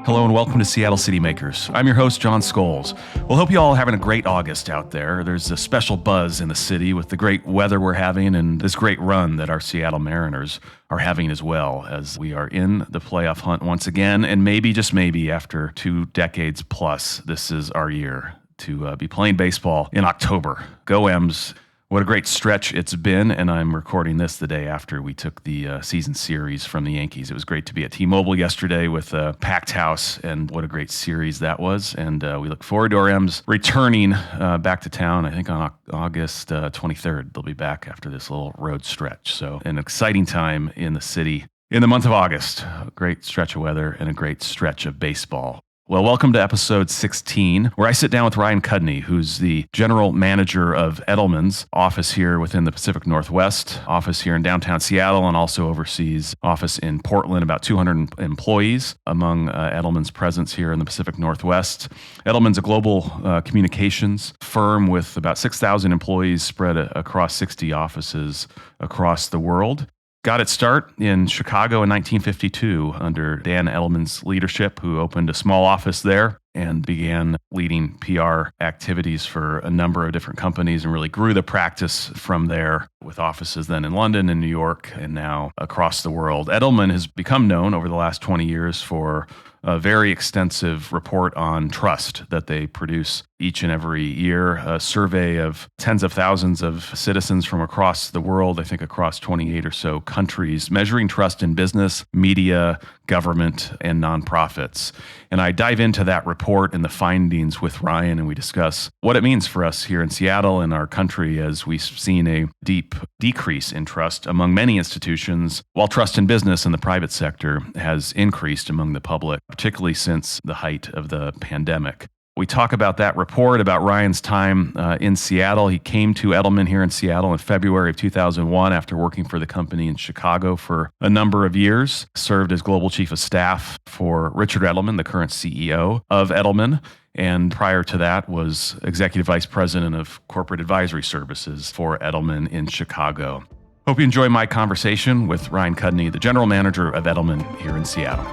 Hello and welcome to Seattle City Makers. I'm your host, Jon Scholes. We'll hope you all are having a great August out there. There's a special buzz in the city with the great weather we're having and this great run that our Seattle Mariners are having as well, as we are in the playoff hunt once again. And maybe, just maybe, after 2 decades plus, this is our year to be playing baseball in October. Go M's. What a great stretch it's been, and I'm recording this the day after we took the season series from the Yankees. It was great to be at T-Mobile yesterday with a packed house, and what a great series that was. And we look forward to our M's returning back to town, I think on August 23rd. They'll be back after this little road stretch. So an exciting time in the city in the month of August. A great stretch of weather and a great stretch of baseball. Well, welcome to episode 16, where I sit down with Ryan Cudney, who's the general manager of Edelman's office here within the Pacific Northwest, office here in downtown Seattle, and also oversees office in Portland, about 200 employees among Edelman's presence here in the Pacific Northwest. Edelman's a global communications firm with about 6,000 employees spread across 60 offices across the world. Got its start in Chicago in 1952 under Dan Edelman's leadership, who opened a small office there and began leading PR activities for a number of different companies and really grew the practice from there with offices then in London and New York and now across the world. Edelman has become known over the last 20 years for a very extensive report on trust that they produce each and every year, a survey of tens of thousands of citizens from across the world, I think across 28 or so countries, measuring trust in business, media, government, and nonprofits. And I dive into that report and the findings with Ryan, and we discuss what it means for us here in Seattle and our country as we've seen a deep decrease in trust among many institutions, while trust in business and the private sector has increased among the public, particularly since the height of the pandemic. We talk about that report, about Ryan's time in Seattle. He came to Edelman here in Seattle in February of 2001 after working for the company in Chicago for a number of years, served as global chief of staff for Richard Edelman, the current CEO of Edelman, and prior to that was executive vice president of corporate advisory services for Edelman in Chicago. Hope you enjoy my conversation with Ryan Cudney, the general manager of Edelman here in Seattle.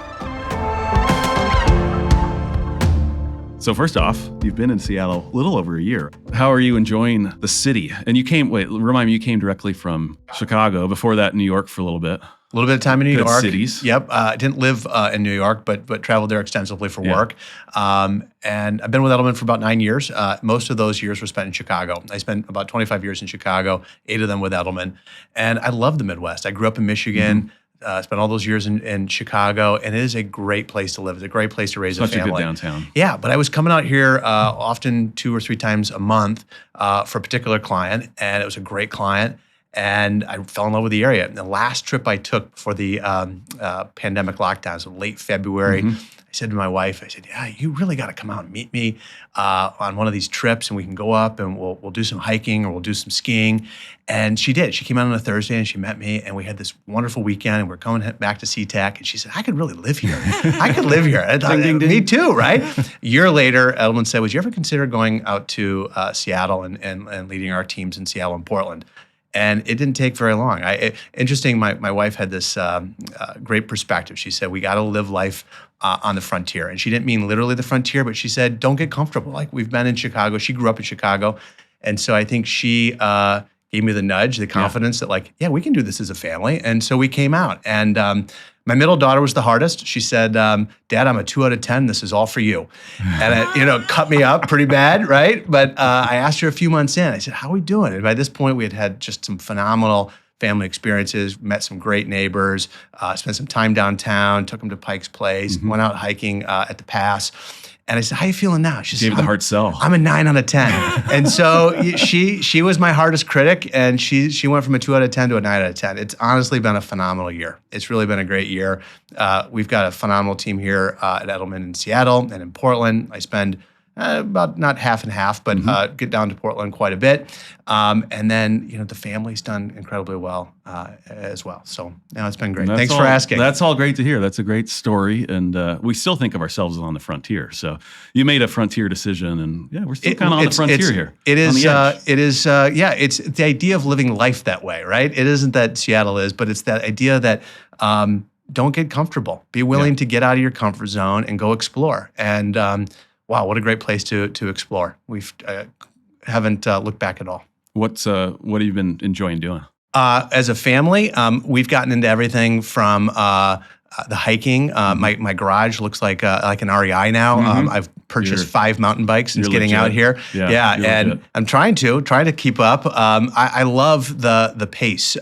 So first off, you've been in Seattle a little over a year. How are you enjoying the city? And you came, remind me, you came directly from Chicago. Before that, New York for a little bit. A little bit of time in New Good York. Cities. Yep. I didn't live in New York, but traveled there extensively for work. And I've been with Edelman for about 9 years. Most of those years were spent in Chicago. I spent about 25 years in Chicago, 8 of them with Edelman. And I love the Midwest. I grew up in Michigan. Spent all those years in Chicago, and it is a great place to live. It's a great place to raise a family. Such a good downtown. Yeah, but I was coming out here often 2 or 3 times a month for a particular client, and it was a great client, and I fell in love with the area. And the last trip I took before the pandemic lockdown, so late February, I said to my wife, I said, yeah, you really got to come out and meet me on one of these trips, and we can go up and we'll do some hiking or we'll do some skiing. And she did. She came out on a Thursday and she met me, and we had this wonderful weekend, and we're coming back to SeaTac, and she said, I could really live here. I could live here. I thought, ding, ding, me ding. too, right? A year later, Edelman said, would you ever consider going out to Seattle and leading our teams in Seattle and Portland? And it didn't take very long. Interesting, my wife had this great perspective. She said, we got to live life on the frontier. And she didn't mean literally the frontier, but she said, don't get comfortable. Like, we've been in Chicago. She grew up in Chicago. And so I think she gave me the nudge, the confidence that we can do this as a family. And so we came out. And my middle daughter was the hardest. She said, Dad, I'm a 2 out of 10. This is all for you. And it cut me up pretty bad, right? But I asked her a few months in. I said, how are we doing? And by this point, we had just some phenomenal family experiences, met some great neighbors, spent some time downtown, took them to Pike's Place, went out hiking at the pass. And I said, how you feeling now? She Gave said, the hard sell. I'm a 9 out of 10. And so she was my hardest critic, and she went from a 2 out of 10 to a 9 out of 10. It's honestly been a phenomenal year. It's really been a great year. We've got a phenomenal team here at Edelman in Seattle and in Portland. I spend about not half and half, but get down to Portland quite a bit. And then, the family's done incredibly well as well. So now it's been great. Thanks for asking. That's all great to hear. That's a great story. And we still think of ourselves as on the frontier. So you made a frontier decision, and we're still kind of on the frontier here. It is, it's the idea of living life that way, right? It isn't that Seattle is, but it's that idea that don't get comfortable. Be willing to get out of your comfort zone and go explore. And wow, what a great place to explore. We've haven't looked back at all. What have you been enjoying doing? As a family, we've gotten into everything from the hiking. My garage looks like an REI now. I've purchased 5 mountain bikes since getting out here. Yeah, and legit. I'm trying to keep up. I love the pace.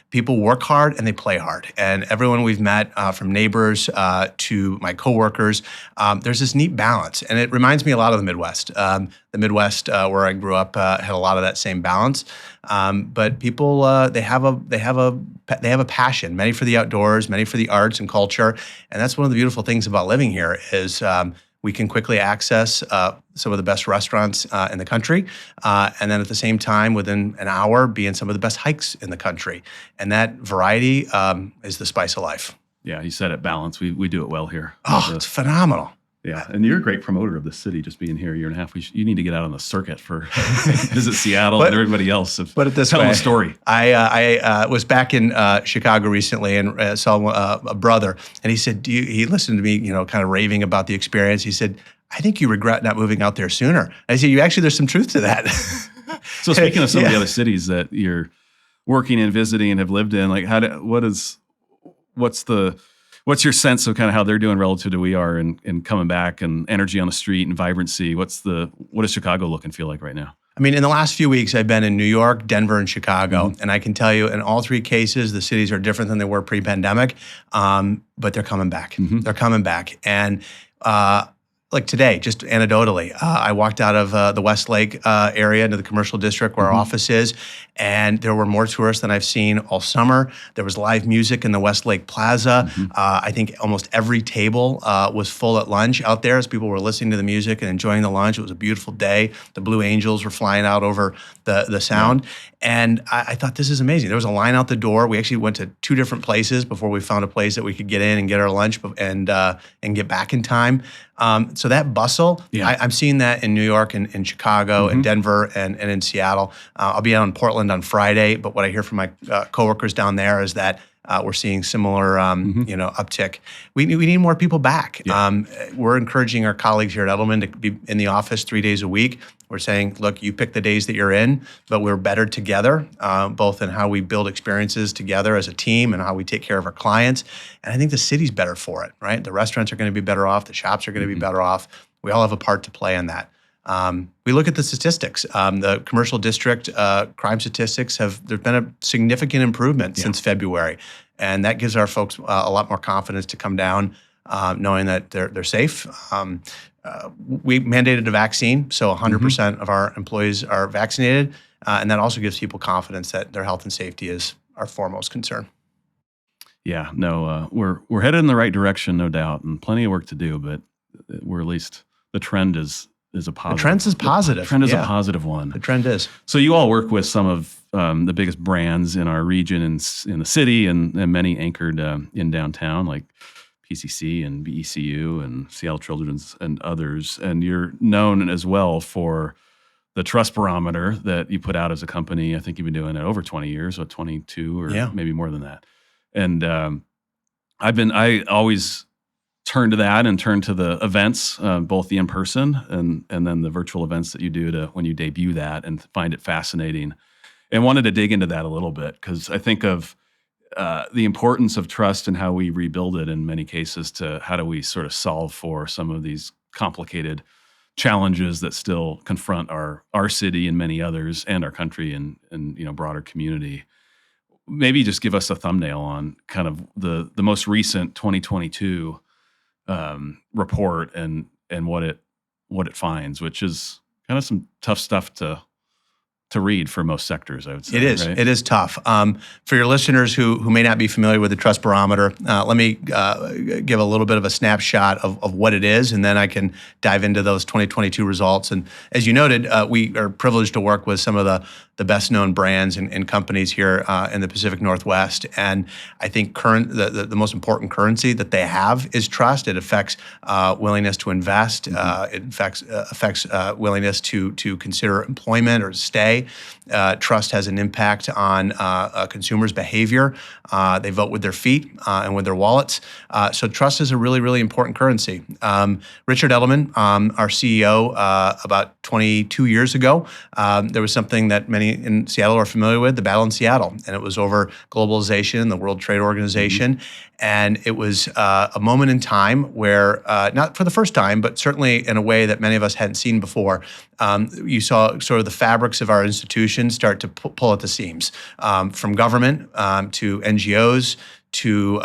People work hard and they play hard. And everyone we've met, from neighbors to my coworkers, there's this neat balance. And it reminds me a lot of the Midwest. The Midwest, where I grew up, had a lot of that same balance. But people, they have a passion, many for the outdoors, many for the arts and culture. And that's one of the beautiful things about living here is we can quickly access some of the best restaurants in the country, and then at the same time, within an hour, be in some of the best hikes in the country. And that variety is the spice of life. Yeah, you said it, balance. We do it well here. Oh, it's phenomenal. Yeah, and you're a great promoter of the city, just being here a year and a half. You need to get out on the circuit for visit Seattle and everybody else. Put it this way. Tell a story. I was back in Chicago recently and saw a brother, and he said, he listened to me, kind of raving about the experience. He said, I think you regret not moving out there sooner. And I said, there's some truth to that. So speaking of some of the other cities that you're working and visiting and have lived in, like what's your sense of kind of how they're doing relative to we are and coming back and energy on the street and vibrancy? What does Chicago look and feel like right now? I mean, in the last few weeks, I've been in New York, Denver, and Chicago. And I can tell you in all 3 cases, the cities are different than they were pre-pandemic, but they're coming back. They're coming back. And like today, just anecdotally, I walked out of the Westlake area into the commercial district where our office is, and there were more tourists than I've seen all summer. There was live music in the Westlake Plaza. I think almost every table was full at lunch out there as people were listening to the music and enjoying the lunch. It was a beautiful day. The Blue Angels were flying out over the sound. And I thought, this is amazing. There was a line out the door. We actually went to 2 different places before we found a place that we could get in and get our lunch and get back in time. So that bustle, I'm seeing that in New York and in Chicago and Denver and in Seattle. I'll be out in Portland on Friday, but what I hear from my coworkers down there is that we're seeing similar, uptick. We need more people back. We're encouraging our colleagues here at Edelman to be in the office 3 days a week. We're saying, look, you pick the days that you're in, but we're better together, both in how we build experiences together as a team and how we take care of our clients. And I think the city's better for it, right? The restaurants are going to be better off. The shops are going to be better off. We all have a part to play in that. We look at the statistics. The commercial district crime statistics there's been a significant improvement since February. And that gives our folks a lot more confidence to come down, knowing that they're safe. We mandated a vaccine, so 100% of our employees are vaccinated. And that also gives people confidence that their health and safety is our foremost concern. Yeah, no, we're headed in the right direction, no doubt, and plenty of work to do, but we're at least the trend is a positive. The trend is positive. The trend is a positive one. The trend is. So you all work with some of the biggest brands in our region and in the city, and many anchored in downtown, like PCC and BECU and Seattle Children's and others. And you're known as well for the Trust Barometer that you put out as a company. I think you've been doing it over 20 years, or 22, or maybe more than that. And I always turn to that and turn to the events, both the in-person and then the virtual events that you do when you debut that, and find it fascinating. And wanted to dig into that a little bit, because I think of the importance of trust and how we rebuild it in many cases to how do we sort of solve for some of these complicated challenges that still confront our city and many others, and our country and broader community. Maybe just give us a thumbnail on kind of the most recent 2022 report and what it finds, which is kind of some tough stuff to read for most sectors, I would say. It is. Right? It is tough. For your listeners who may not be familiar with the Trust Barometer, let me give a little bit of a snapshot of what it is, and then I can dive into those 2022 results. And as you noted, we are privileged to work with some of the best-known brands and companies here in the Pacific Northwest. And I think the most important currency that they have is trust. It affects willingness to invest. It affects willingness to consider employment or to stay. day. Trust has an impact on consumers' behavior. They vote with their feet and with their wallets. So trust is a really, really important currency. Richard Edelman, our CEO, about 22 years ago, there was something that many in Seattle are familiar with, the battle in Seattle. And it was over globalization, the World Trade Organization. And it was a moment in time where, not for the first time, but certainly in a way that many of us hadn't seen before, you saw sort of the fabrics of our institutions start to pull at the seams, from government to NGOs to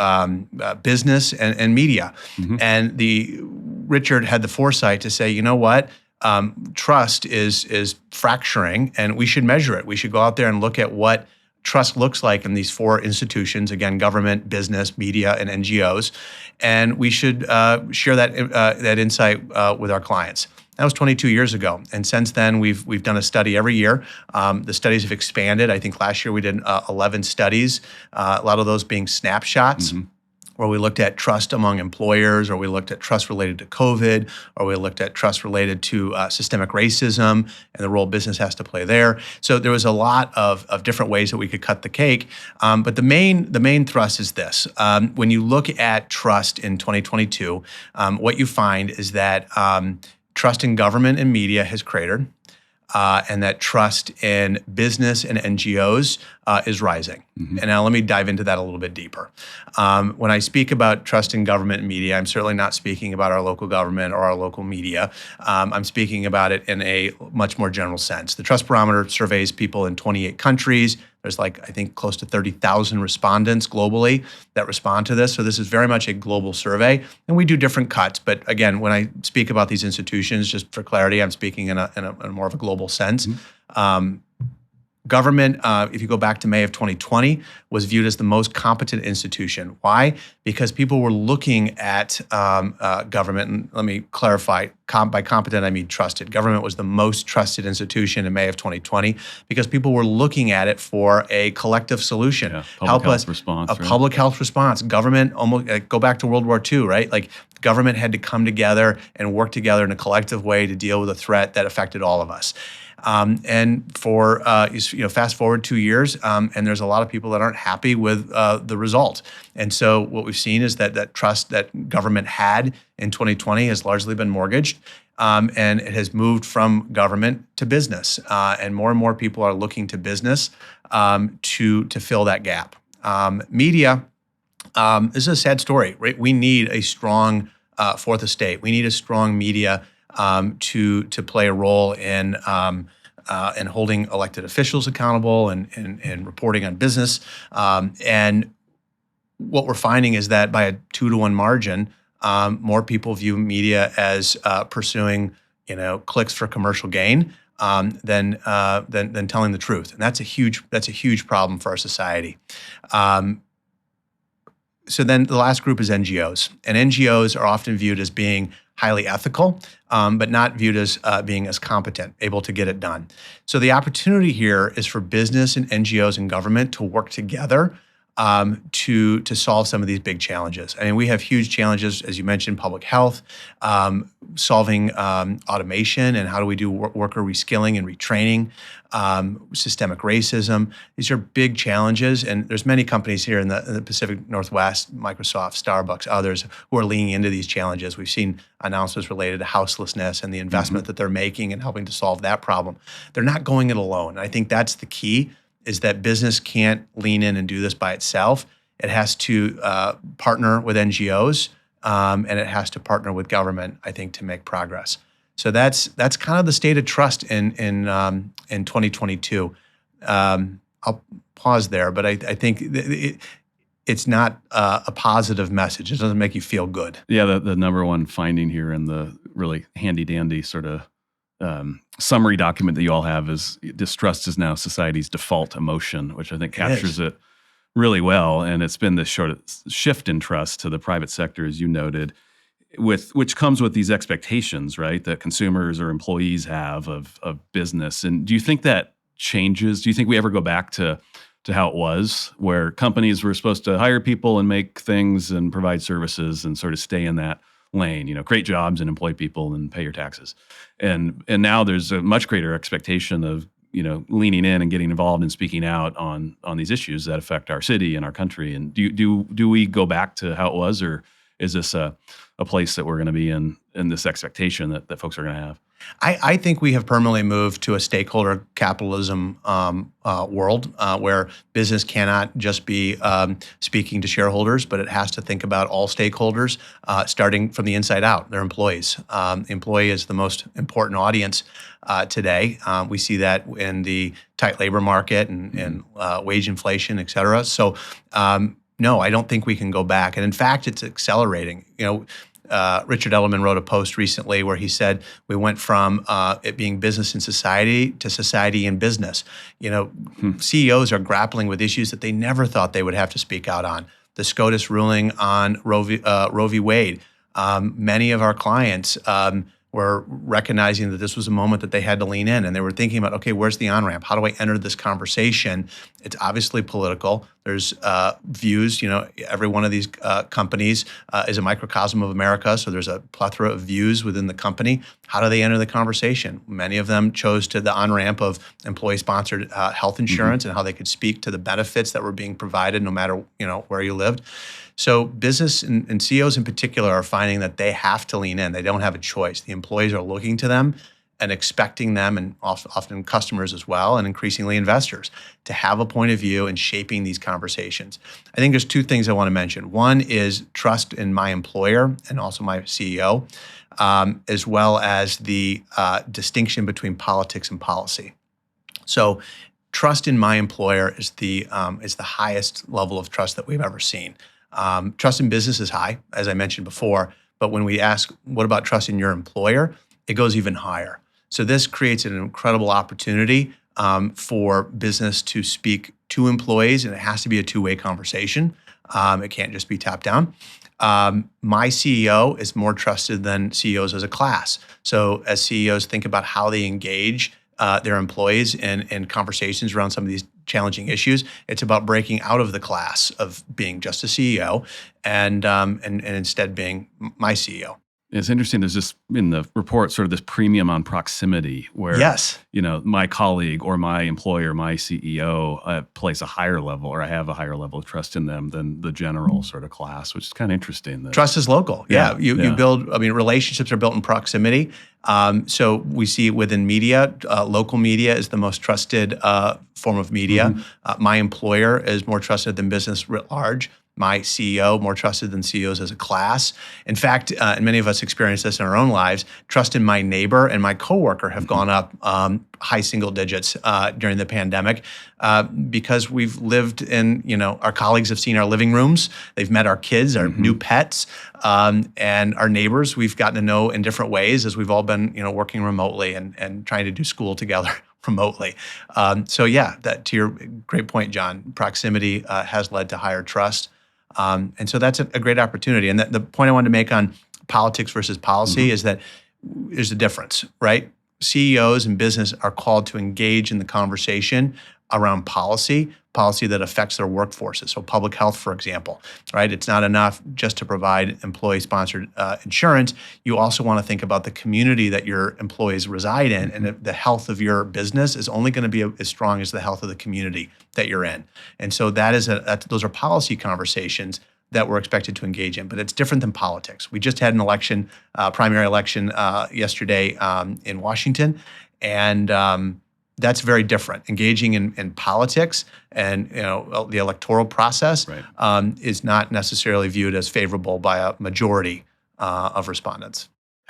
business and media. And Richard had the foresight to say, you know what? Trust is fracturing, and we should measure it. We should go out there and look at what trust looks like in these four institutions, again, government, business, media, and NGOs. And we should share that insight with our clients. That was 22 years ago. And since then, we've done a study every year. The studies have expanded. I think last year we did 11 studies, a lot of those being snapshots, where we looked at trust among employers, or we looked at trust related to COVID, or we looked at trust related to systemic racism and the role business has to play there. So there was a lot of different ways that we could cut the cake. But the main thrust is this. When you look at trust in 2022, what you find is that trust in government and media has cratered, and that trust in business and NGOs is rising. And now let me dive into that a little bit deeper. When I speak about trust in government and media, I'm certainly not speaking about our local government or our local media. I'm speaking about it in a much more general sense. The Trust Barometer surveys people in 28 countries. There's I think close to 30,000 respondents globally that respond to this. So this is very much a global survey, and we do different cuts. But again, when I speak about these institutions, just for clarity, I'm speaking in a more of a global sense. Government, if you go back to May of 2020, was viewed as the most competent institution. Why? Because people were looking at government, and let me clarify, by competent I mean trusted. Government was the most trusted institution in May of 2020 because people were looking at it for a collective solution. Yeah, public health response. Public health response. Government, almost go back to World War II, right? Like government had to come together and work together in a collective way to deal with a threat that affected all of us. And for fast forward 2 years, and there's a lot of people that aren't happy with the result. And so what we've seen is that trust that government had in 2020 has largely been mortgaged, and it has moved from government to business. And more people are looking to business to fill that gap. Media, this is a sad story, right? We need a strong fourth estate. We need a strong media to play a role in holding elected officials accountable and reporting on business. And what we're finding is that by a 2-to-1 margin, more people view media as pursuing clicks for commercial gain than telling the truth, and that's a huge problem for our society. So then the last group is NGOs, and NGOs are often viewed as being highly ethical, but not viewed as being as competent, able to get it done. So the opportunity here is for business and NGOs and government to work together to solve some of these big challenges. I mean, we have huge challenges, as you mentioned, public health, solving automation, and how do we do worker reskilling and retraining, systemic racism. These are big challenges, and there's many companies here in the Pacific Northwest, Microsoft, Starbucks, others, who are leaning into these challenges. We've seen announcements related to houselessness and the investment that they're making and helping to solve that problem. They're not going it alone. I think that's the key, is that business can't lean in and do this by itself. It has to partner with NGOs, and it has to partner with government, I think, to make progress. So that's kind of the state of trust in 2022. I'll pause there, but I think it's not a positive message. It doesn't make you feel good. Yeah, the number one finding here in the really handy-dandy sort of summary document that you all have is distrust is now society's default emotion, which I think captures it really well. And it's been this shift in trust to the private sector, as you noted, which comes with these expectations, right, that consumers or employees have of business. And do you think that changes? Do you think we ever go back to how it was, where companies were supposed to hire people and make things and provide services and sort of stay in that lane, create jobs and employ people and pay your taxes. And now there's a much greater expectation of leaning in and getting involved and speaking out on these issues that affect our city and our country. And do we go back to how it was, or is this a place that we're going to be in this expectation that folks are going to have? I think we have permanently moved to a stakeholder capitalism world where business cannot just be speaking to shareholders, but it has to think about all stakeholders, starting from the inside out, their employees. Employee is the most important audience today. We see that in the tight labor market and wage inflation, et cetera. So no, I don't think we can go back. And in fact, it's accelerating. Richard Edelman wrote a post recently where he said we went from it being business and society to society and business. CEOs are grappling with issues that they never thought they would have to speak out on. The SCOTUS ruling on Roe v. Wade. Many of our clients were recognizing that this was a moment that they had to lean in, and they were thinking about, okay, where's the on-ramp? How do I enter this conversation? It's obviously political. There's views. Every one of these companies is a microcosm of America, so there's a plethora of views within the company. How do they enter the conversation? Many of them chose to the on-ramp of employee-sponsored health insurance and how they could speak to the benefits that were being provided no matter where you lived. So business and CEOs in particular are finding that they have to lean in. They don't have a choice. The employees are looking to them and expecting them, and often customers as well, and increasingly investors, to have a point of view in shaping these conversations. I think there's two things I want to mention. One is trust in my employer and also my CEO, as well as the distinction between politics and policy. So trust in my employer is the highest level of trust that we've ever seen. Trust in business is high, as I mentioned before, but when we ask, what about trust in your employer, it goes even higher. So this creates an incredible opportunity for business to speak to employees, and it has to be a two-way conversation. It can't just be top-down. My CEO is more trusted than CEOs as a class. So as CEOs think about how they engage their employees in conversations around some of these challenging issues, it's about breaking out of the class of being just a CEO and instead being my CEO. It's interesting. There's this in the report, sort of this premium on proximity, where yes, my colleague or my employer, my CEO, place a higher level, or I have a higher level of trust in them than the general sort of class, which is kind of interesting. Trust is local. Yeah. You build. Relationships are built in proximity. So we see within media, local media is the most trusted form of media. My employer is more trusted than business writ large. My CEO, more trusted than CEOs as a class. In fact, and many of us experience this in our own lives, trust in my neighbor and my coworker have gone up high single digits during the pandemic because we've lived in, our colleagues have seen our living rooms, they've met our kids, our new pets, and our neighbors we've gotten to know in different ways as we've all been, working remotely and trying to do school together remotely. That to your great point, John, proximity has led to higher trust. And so that's a great opportunity. And the point I wanted to make on politics versus policy is that there's a difference, right? CEOs and business are called to engage in the conversation around policy that affects their workforces. So public health, for example, right? It's not enough just to provide employee-sponsored insurance. You also want to think about the community that your employees reside in, and the health of your business is only going to be as strong as the health of the community that you're in. And so those are policy conversations that we're expected to engage in, but it's different than politics. We just had an election, primary election yesterday in Washington, and that's very different. Engaging in politics and the electoral process is not necessarily viewed as favorable by a majority of respondents.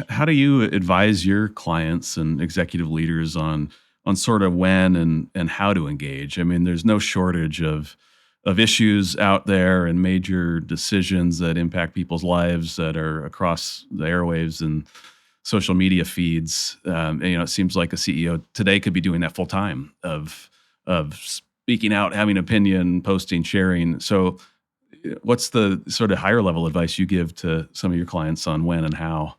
How do you advise your clients and executive leaders on sort of when and how to engage? I mean, there's no shortage of issues out there and major decisions that impact people's lives that are across the airwaves and social media feeds. It seems like a CEO today could be doing that full time of speaking out, having opinion, posting, sharing. So what's the sort of higher level advice you give to some of your clients on when and how?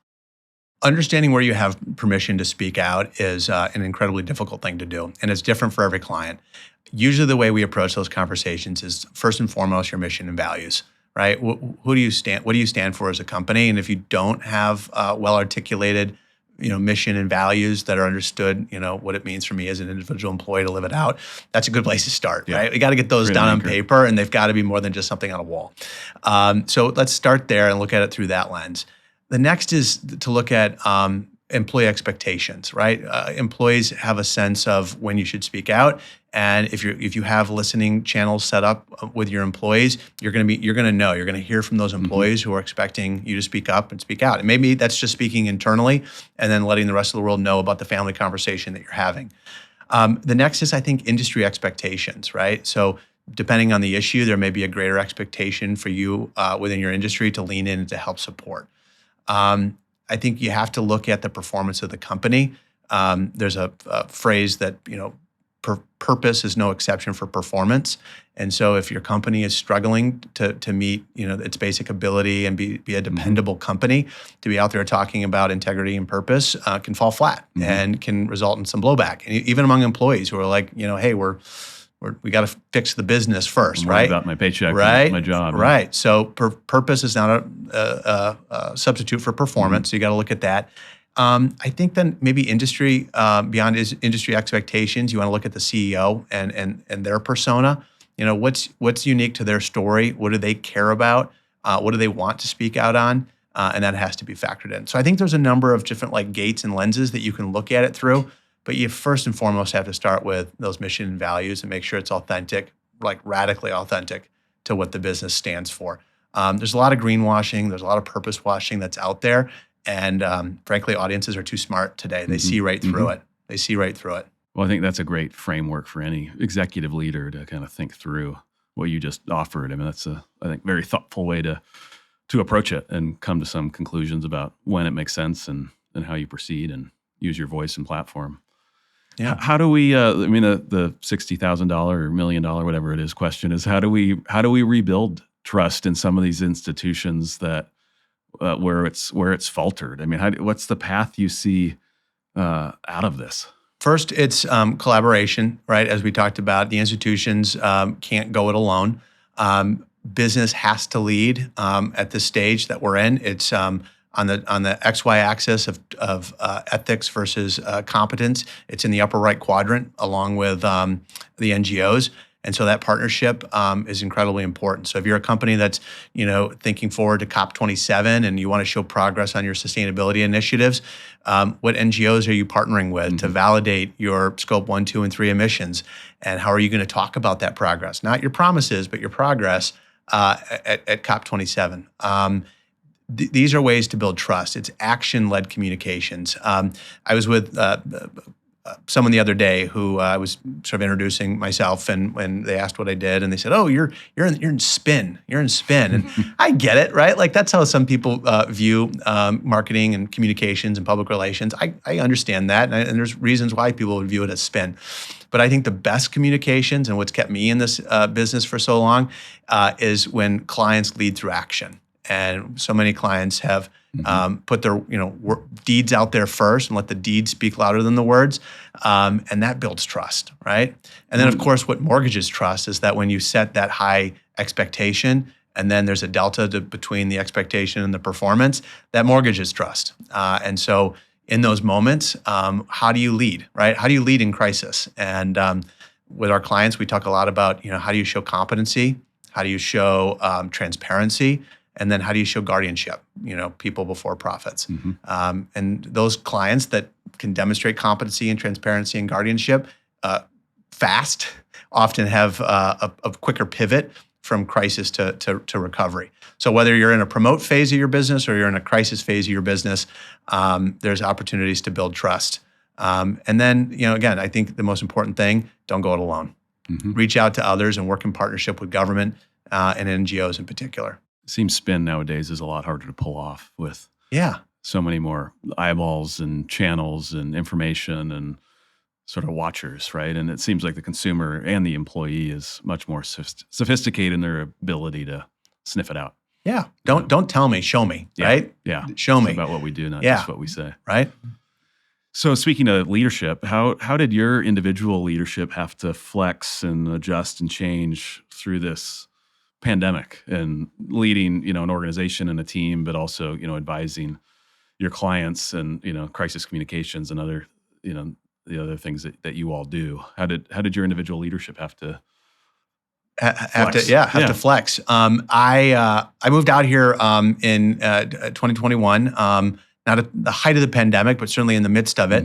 Understanding where you have permission to speak out is an incredibly difficult thing to do, and it's different for every client. Usually the way we approach those conversations is first and foremost your mission and values, right? Who do you stand? What do you stand for as a company? And if you don't have well-articulated mission and values that are understood, what it means for me as an individual employee to live it out, that's a good place to start, right? We got to get those down on paper, and they've got to be more than just something on a wall. So let's start there and look at it through that lens. The next is to look at employee expectations, right? Employees have a sense of when you should speak out, and if you have listening channels set up with your employees, you're going to hear from those employees who are expecting you to speak up and speak out. And maybe that's just speaking internally, and then letting the rest of the world know about the family conversation that you're having. The next is, I think, industry expectations, right? So depending on the issue, there may be a greater expectation for you within your industry to lean in and to help support. I think you have to look at the performance of the company. There's a phrase that, purpose is no exception for performance. And so if your company is struggling to meet, its basic ability and be a dependable company, to be out there talking about integrity and purpose can fall flat and can result in some blowback. And even among employees who are like, hey, we got to fix the business first, right? About my paycheck, right? My job, right? So purpose is not a substitute for performance. So you got to look at that. I think then maybe industry beyond industry expectations, you want to look at the CEO and their persona. What's unique to their story? What do they care about? What do they want to speak out on? And that has to be factored in. So I think there's a number of different gates and lenses that you can look at it through. But you first and foremost have to start with those mission and values and make sure it's authentic, radically authentic to what the business stands for. There's a lot of greenwashing. There's a lot of purpose washing that's out there. And frankly, audiences are too smart today. They see right through it. They see right through it. Well, I think that's a great framework for any executive leader to kind of think through what you just offered. I mean, that's I think, very thoughtful way to approach it and come to some conclusions about when it makes sense and how you proceed and use your voice and platform. Yeah. How do we? The $60,000 or $1 million, whatever it is, question is how do we rebuild trust in some of these institutions that where it's faltered? I mean, what's the path you see out of this? First, it's collaboration, right? As we talked about, the institutions can't go it alone. Business has to lead at this stage that we're in. It's on the XY axis of ethics versus competence. It's in the upper right quadrant along with the NGOs. And so that partnership is incredibly important. So if you're a company that's thinking forward to COP27 and you want to show progress on your sustainability initiatives, what NGOs are you partnering with to validate your scope 1, 2, and 3 emissions? And how are you going to talk about that progress? Not your promises, but your progress at COP27. These are ways to build trust. It's action-led communications. I was with someone the other day who I was sort of introducing myself, and when they asked what I did, and they said, "Oh, you're in spin. You're in spin." And I get it, right? That's how some people view marketing and communications and public relations. I understand that, and there's reasons why people would view it as spin. But I think the best communications and what's kept me in this business for so long is when clients lead through action. And so many clients have put their deeds out there first and let the deeds speak louder than the words, and that builds trust, right? And then, of course, what mortgages trust is that when you set that high expectation, and then there's a delta between the expectation and the performance, that mortgages trust. And so, in those moments, how do you lead, right? How do you lead in crisis? And with our clients, we talk a lot about how do you show competency, how do you show transparency. And then how do you show guardianship? People before profits. And those clients that can demonstrate competency and transparency and guardianship fast often have a quicker pivot from crisis to recovery. So whether you're in a promote phase of your business or you're in a crisis phase of your business, there's opportunities to build trust. And then, again, I think the most important thing, don't go it alone. Reach out to others and work in partnership with government and NGOs in particular. It seems spin nowadays is a lot harder to pull off with so many more eyeballs and channels and information and sort of watchers, right? And it seems like the consumer and the employee is much more sophisticated in their ability to sniff it out. Yeah. Don't tell me, show me, right? Yeah. Show me. It's about what we do, not just what we say. Right. So speaking of leadership, how did your individual leadership have to flex and adjust and change through this pandemic and leading, an organization and a team, but also, advising your clients and, crisis communications and other, the other things that you all do. How did your individual leadership have to flex? Have to flex. I moved out here in 2021. Not at the height of the pandemic, but certainly in the midst of it.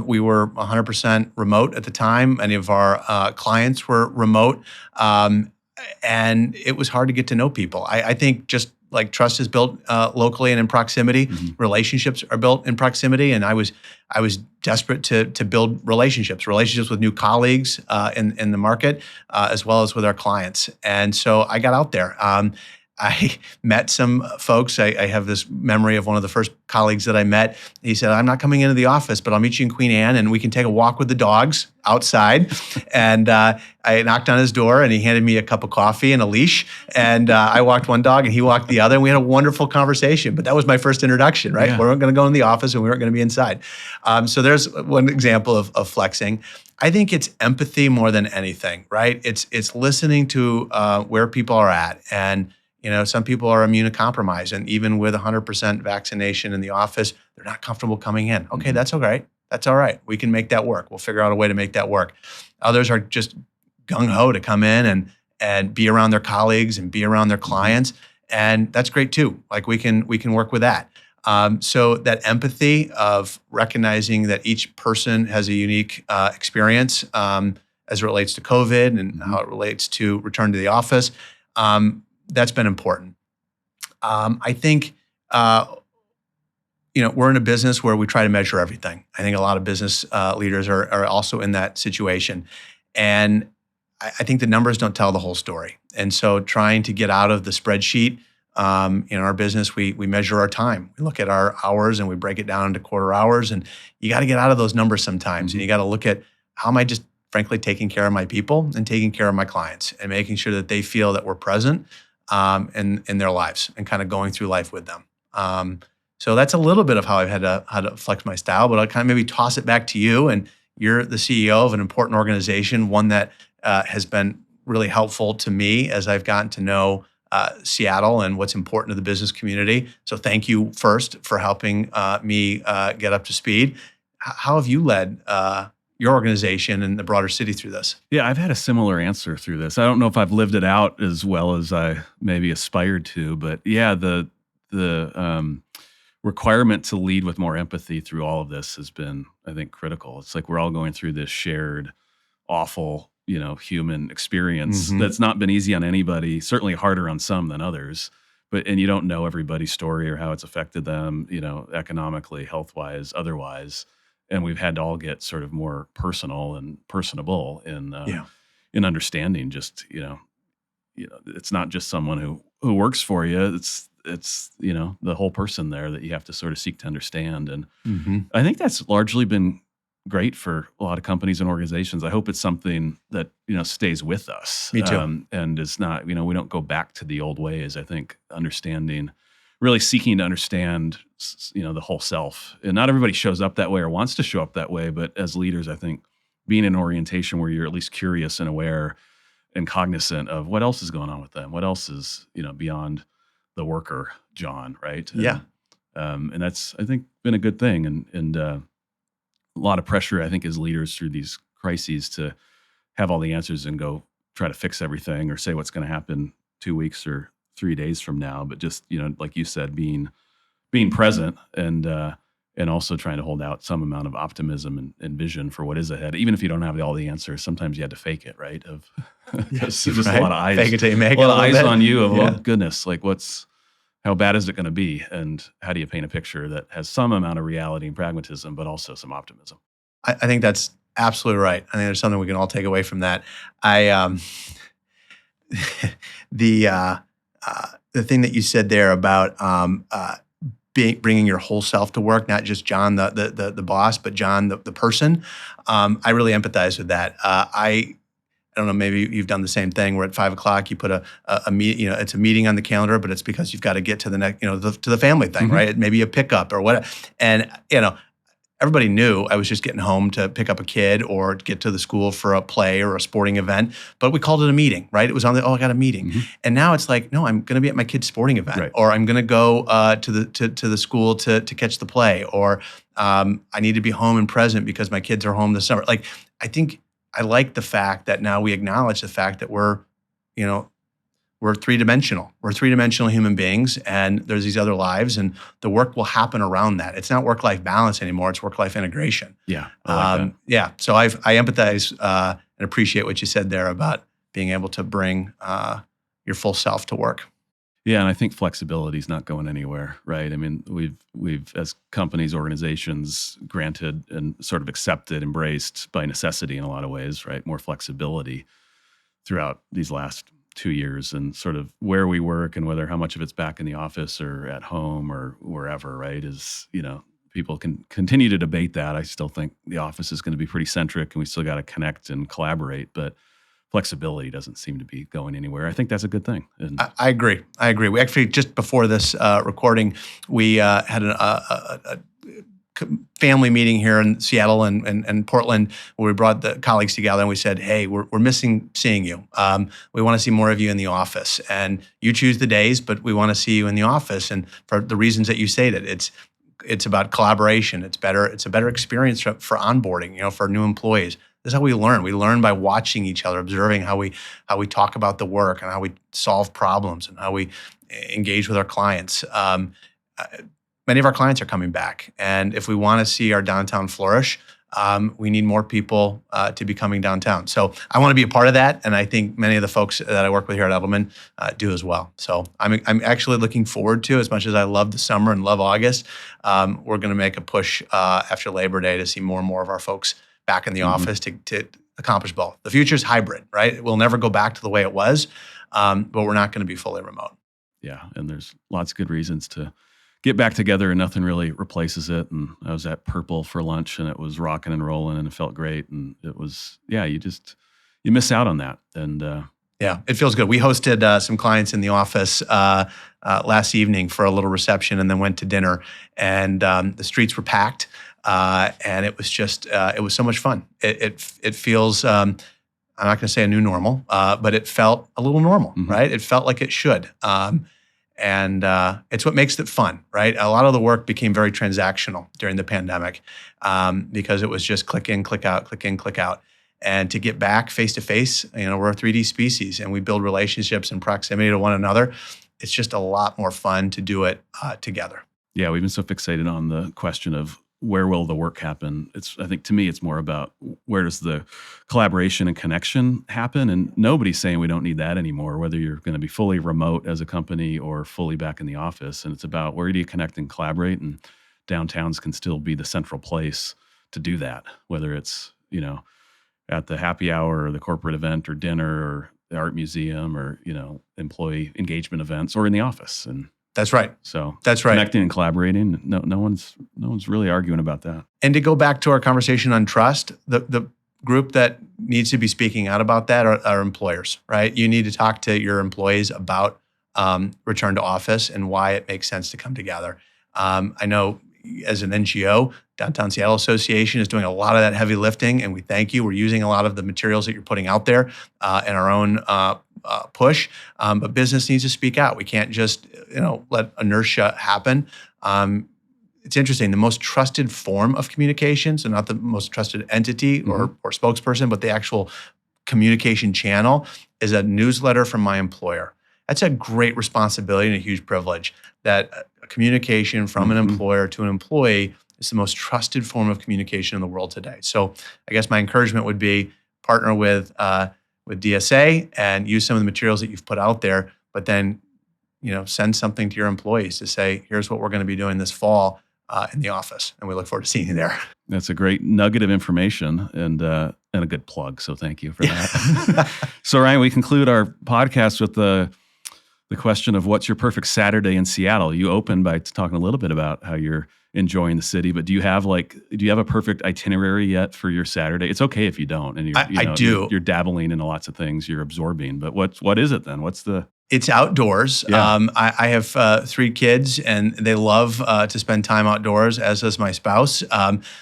We were 100% remote at the time. Many of our clients were remote, and it was hard to get to know people. I think just like trust is built locally and in proximity, relationships are built in proximity, and I was desperate to build relationships with new colleagues in the market, as well as with our clients. And so I got out there. I met some folks. I have this memory of one of the first colleagues that I met. He said, "I'm not coming into the office, but I'll meet you in Queen Anne and we can take a walk with the dogs outside." And I knocked on his door and he handed me a cup of coffee and a leash. And I walked one dog and he walked the other. And we had a wonderful conversation. But that was my first introduction, right? Yeah. We weren't going to go in the office and we weren't going to be inside. So there's one example of flexing. I think it's empathy more than anything, right? It's listening to where people are at. And some people are immunocompromised, and even with 100% vaccination in the office, they're not comfortable coming in. Okay, that's all right. That's all right. We can make that work. We'll figure out a way to make that work. Others are just gung-ho to come in and be around their colleagues and be around their clients, and that's great too. Like we can work with that. So that empathy of recognizing that each person has a unique experience as it relates to COVID and how it relates to return to the office. That's been important. I think, we're in a business where we try to measure everything. I think a lot of business leaders are also in that situation. And I think the numbers don't tell the whole story. And so trying to get out of the spreadsheet, in our business, we measure our time. We look at our hours and we break it down into quarter hours. And you got to get out of those numbers sometimes. And you got to look at how am I just frankly taking care of my people and taking care of my clients and making sure that they feel that we're present in their lives and kind of going through life with them. So that's a little bit of how I've had to flex my style, but I'll kind of maybe toss it back to you. And you're the CEO of an important organization, one that has been really helpful to me as I've gotten to know Seattle and what's important to the business community. So thank you first for helping me get up to speed. How have you led your organization and the broader city through this? Yeah, I've had a similar answer through this. I don't know if I've lived it out as well as I maybe aspired to, but yeah, the requirement to lead with more empathy through all of this has been, I think, critical. It's like we're all going through this shared, awful, human experience that's not been easy on anybody, certainly harder on some than others. And you don't know everybody's story or how it's affected them, economically, health-wise, otherwise. And we've had to all get sort of more personal and personable in understanding. Just it's not just someone who works for you. It's the whole person there that you have to sort of seek to understand. And I think that's largely been great for a lot of companies and organizations. I hope it's something that stays with us. Me too. And is not we don't go back to the old ways. I think really seeking to understand, the whole self. And not everybody shows up that way or wants to show up that way, but as leaders, I think being in an orientation where you're at least curious and aware and cognizant of what else is going on with them, what else is, beyond the worker, John, right? And that's, I think, been a good thing. And a lot of pressure, I think, as leaders through these crises to have all the answers and go try to fix everything or say what's going to happen 2 weeks or 3 days from now, but just, like you said, being present and also trying to hold out some amount of optimism and vision for what is ahead. Even if you don't have all the answers, sometimes you had to fake it, right? Just a lot of eyes. Fake it till you make it. A lot of eyes on you of, oh goodness, like how bad is it going to be? And how do you paint a picture that has some amount of reality and pragmatism, but also some optimism? I think that's absolutely right. I think there's something we can all take away from that. The thing that you said there about bringing your whole self to work, not just John, the boss, but John, the person. I really empathize with that. I don't know, maybe you've done the same thing where at 5 o'clock you put a meet, it's a meeting on the calendar, but it's because you've got to get to the next, to the family thing, right? Maybe a pickup or whatever. And, everybody knew I was just getting home to pick up a kid or get to the school for a play or a sporting event, but we called it a meeting, right? It was on I got a meeting. And now it's like, no, I'm going to be at my kid's sporting event, Right. or I'm going to go to the school to catch the play, or I need to be home and present because my kids are home this summer. Like, I think I like the fact that now we acknowledge the fact that we're three-dimensional. We're three-dimensional human beings, and there's these other lives, and the work will happen around that. It's not work-life balance anymore. It's work-life integration. Yeah, I like that. Yeah, so I empathize and appreciate what you said there about being able to bring your full self to work. Yeah, and I think flexibility is not going anywhere, right? I mean, we've as companies, organizations, granted and sort of accepted, embraced by necessity in a lot of ways, right? More flexibility throughout these last 2 years, and sort of where we work and how much of it's back in the office or at home or wherever, right? Is, people can continue to debate that. I still think the office is going to be pretty centric, and we still got to connect and collaborate, but flexibility doesn't seem to be going anywhere. I think that's a good thing. And I agree. We actually, just before this recording, we had a family meeting here in Seattle and Portland, where we brought the colleagues together and we said, hey, we're missing seeing you. We want to see more of you in the office, and you choose the days, but we want to see you in the office. And for the reasons that you stated, it's about collaboration. It's a better experience for onboarding, for new employees. This is how we learn. We learn by watching each other, observing how we talk about the work and how we solve problems and how we engage with our clients. Many of our clients are coming back, and if we want to see our downtown flourish, we need more people to be coming downtown. So I want to be a part of that, and I think many of the folks that I work with here at Edelman do as well. So I'm actually looking forward to, as much as I love the summer and love August, we're going to make a push after Labor Day to see more and more of our folks back in the office to accomplish both. The future is hybrid, right? We'll never go back to the way it was, but we're not going to be fully remote. Yeah, and there's lots of good reasons to get back together, and nothing really replaces it. And I was at Purple for lunch, and it was rocking and rolling, and it felt great. And it was, you miss out on that. And yeah, it feels good. We hosted some clients in the office last evening for a little reception, and then went to dinner, and the streets were packed. And it was just, it was so much fun. It feels, I'm not going to say a new normal, but it felt a little normal, right? It felt like it should. And it's what makes it fun, right? A lot of the work became very transactional during the pandemic because it was just click in, click out, click in, click out. And to get back face to face, we're a 3D species, and we build relationships and proximity to one another. It's just a lot more fun to do it together. Yeah, we've been so fixated on the question of where will the work happen. I think to me, it's more about where does the collaboration and connection happen? And nobody's saying we don't need that anymore, whether you're going to be fully remote as a company or fully back in the office. And it's about where do you connect and collaborate, and downtowns can still be the central place to do that, whether it's, at the happy hour or the corporate event or dinner or the art museum or, employee engagement events or in the office. And that's right. So that's right. Connecting and collaborating. No one's really arguing about that. And to go back to our conversation on trust, the group that needs to be speaking out about that are employers, right? You need to talk to your employees about return to office and why it makes sense to come together. I know as an NGO, Downtown Seattle Association is doing a lot of that heavy lifting, and we thank you. We're using a lot of the materials that you're putting out there in our own push, but business needs to speak out. We can't just let inertia happen. It's interesting. The most trusted form of communication, so not the most trusted entity or spokesperson, but the actual communication channel, is a newsletter from my employer. That's a great responsibility and a huge privilege. That communication from an employer to an employee is the most trusted form of communication in the world today. So I guess my encouragement would be partner with DSA and use some of the materials that you've put out there, but then send something to your employees to say, here's what we're going to be doing this fall in the office, and we look forward to seeing you there. That's a great nugget of information and a good plug. So thank you for that. So Ryan, we conclude our podcast with the question of what's your perfect Saturday in Seattle. You opened by talking a little bit about how you're enjoying the city, but do you have a perfect itinerary yet for your Saturday? It's okay if you don't. And I do. You're dabbling in lots of things, you're absorbing, but what is it then? What's the It's outdoors. Yeah. I have 3 kids, and they love to spend time outdoors, as does my spouse.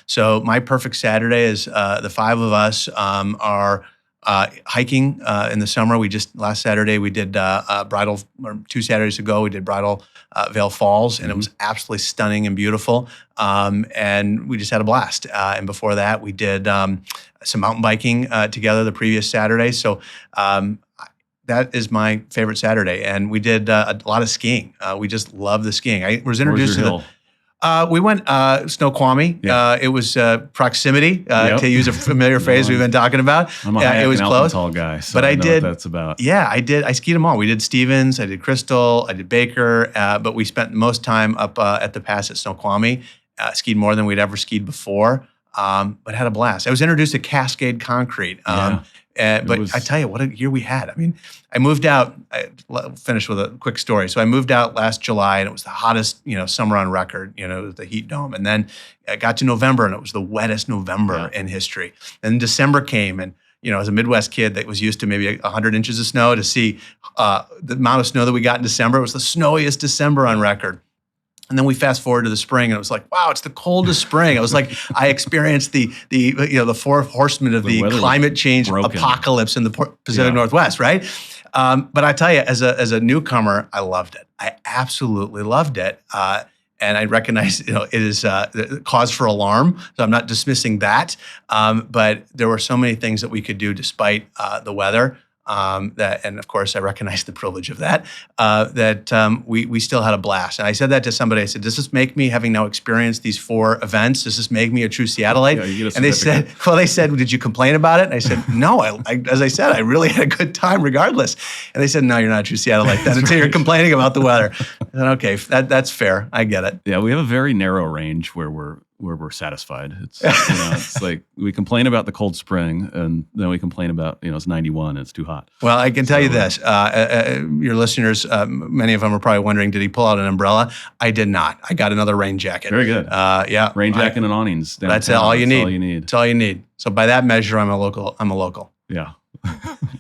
So my perfect Saturday is the 5 of us are hiking in the summer. Last Saturday we did Bridal, or 2 Saturdays ago we did Bridal Veil Falls, and it was absolutely stunning and beautiful. And we just had a blast. And before that we did some mountain biking together the previous Saturday. So that is my favorite Saturday, and we did a lot of skiing. We just love the skiing. I was introduced to hill? we went Snoqualmie. Yeah. It was proximity, Yep. to use a familiar phrase we've been talking about. I'm a it was close. tall guy, so But I I know did- what that's about. Yeah, I did. I skied them all. We did Stevens, I did Crystal, I did Baker, but we spent most time up at the pass at Snoqualmie. Skied more than we'd ever skied before, but had a blast. I was introduced to Cascade Concrete. But I tell you, what a year we had. I mean, I moved out. I'll finish with a quick story. So I moved out last July, and it was the hottest, summer on record. It was the heat dome. And then I got to November, and it was the wettest November in history. And December came, and as a Midwest kid that was used to maybe 100 inches of snow, to see the amount of snow that we got in December, it was the snowiest December on record. And then we fast forward to the spring, and it was like, wow, it's the coldest spring. I was like, I experienced the 4 horsemen of the climate change apocalypse in the Pacific Northwest, right? But I tell you, as a newcomer, I loved it. I absolutely loved it. And I recognize, it is cause for alarm. So I'm not dismissing that. But there were so many things that we could do despite the weather. And of course, I recognize the privilege of that. We still had a blast. And I said that to somebody. I said, "Does this make me, having now experienced these 4 events, does this make me a true Seattleite?" Yeah, you get a and they said, "Did you complain about it?" And I said, "No. As I said, I really had a good time regardless." And they said, "No, you're not a true Seattleite then until you're complaining about the weather." I said, "Okay, that's fair. I get it." Yeah, we have a very narrow range where we're satisfied. It's it's like we complain about the cold spring, and then we complain about it's 91 and it's too hot. Well, I can tell you this: your listeners, many of them are probably wondering, did he pull out an umbrella? I did not. I got another rain jacket. Very good. Yeah, rain jacket and awnings. That's all you need. All you need. That's all you need. So by that measure, I'm a local. Yeah.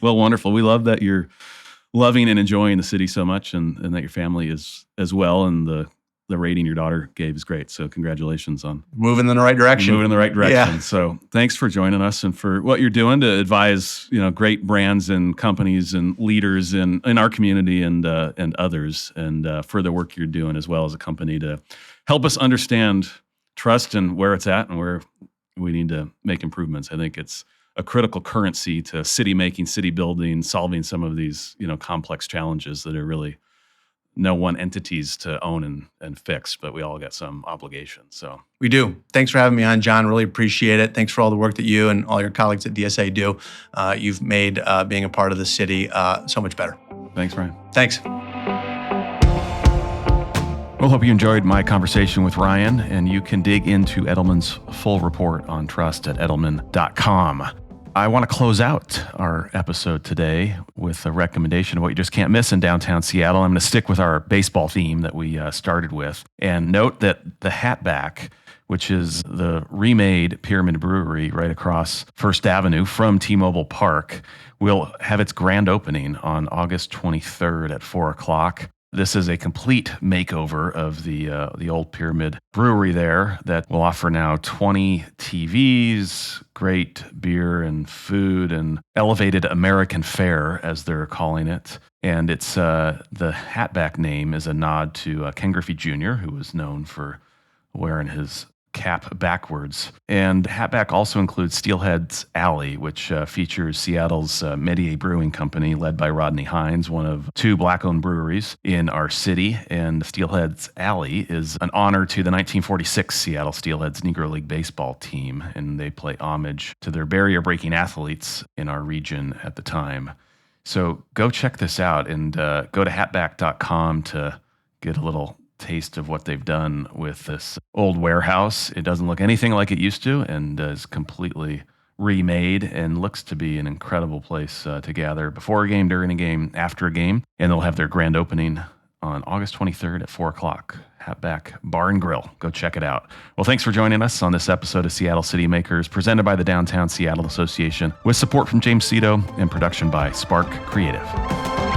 Well, wonderful. We love that you're loving and enjoying the city so much, and that your family is as well, and the rating your daughter gave is great. So congratulations on moving in the right direction. Yeah. So thanks for joining us and for what you're doing to advise, great brands and companies and leaders in our community and others, and for the work you're doing as well as a company to help us understand trust and where it's at and where we need to make improvements. I think it's a critical currency to city making, city building, solving some of these, complex challenges that are really no one entities to own and fix, but we all got some obligations. So we do. Thanks for having me on, John. Really appreciate it. Thanks for all the work that you and all your colleagues at DSA do. You've made being a part of the city so much better. Thanks, Ryan. Thanks. Well, hope you enjoyed my conversation with Ryan, and you can dig into Edelman's full report on trust at edelman.com. I want to close out our episode today with a recommendation of what you just can't miss in downtown Seattle. I'm going to stick with our baseball theme that we started with, and note that the Hatback, which is the remade Pyramid Brewery right across First Avenue from T-Mobile Park, will have its grand opening on August 23rd at 4 o'clock. This is a complete makeover of the old Pyramid Brewery there that will offer now 20 TVs, great beer and food, and elevated American fare, as they're calling it. And it's the Hatback name is a nod to Ken Griffey Jr., who was known for wearing his cap backwards. And Hatback also includes Steelhead's Alley, which features Seattle's Medier Brewing Company, led by Rodney Hines, one of 2 Black-owned breweries in our city. And Steelhead's Alley is an honor to the 1946 Seattle Steelheads Negro League baseball team, and they play homage to their barrier-breaking athletes in our region at the time. So go check this out, and go to hatback.com to get a little taste of what they've done with this old warehouse. It doesn't look anything like it used to, and is completely remade and looks to be an incredible place to gather before a game, during a game, after a game. And they'll have their grand opening on August 23rd at 4 o'clock. Hatback Bar and Grill. Go check it out. Well, thanks for joining us on this episode of Seattle City Makers, presented by the Downtown Seattle Association, with support from James Cito and production by Spark Creative.